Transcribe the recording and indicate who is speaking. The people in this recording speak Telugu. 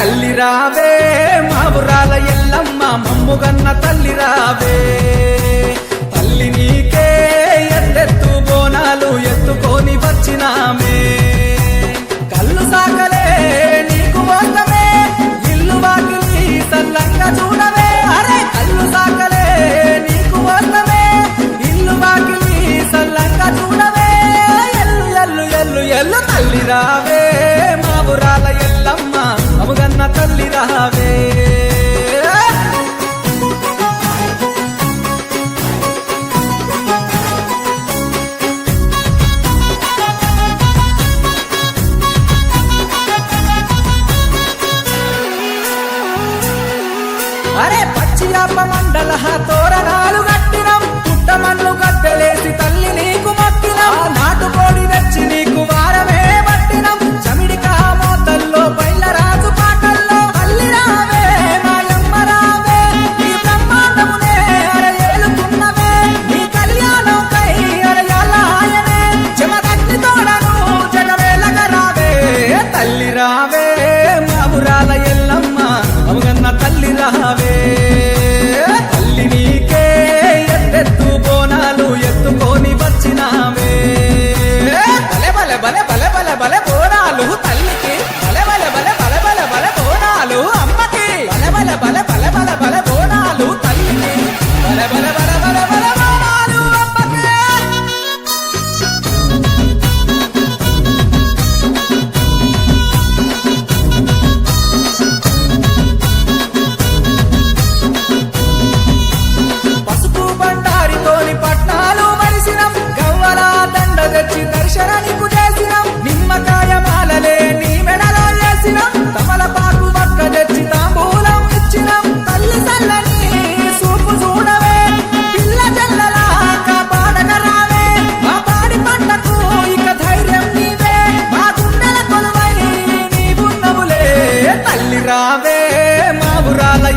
Speaker 1: తల్లి రావే మా ఊరాల ఎల్లమ్మ మమ్ముగన్న తల్లి రావే తల్లి నీకే ఎత్తెత్తు బోనాలు ఎత్తుకొని వచ్చినామే కళ్ళు సాకలే నీకు వందమే ఇల్లు వాకిలి సల్లంగా చూడవే అరే కళ్ళు సాకలే నీకు వందమే ఇల్లు వాకిలి సల్లంగా చూడవే ఎల్లు ఎల్లు ఎల్లు ఎల్లు తల్లి రావే మా ఊరాల ఎల్లమ్మ మమ్ముగన్న తల్లి రావే అరే పచ్చియాప మండల తోరణాలు కట్టినం పుట్టమన్ను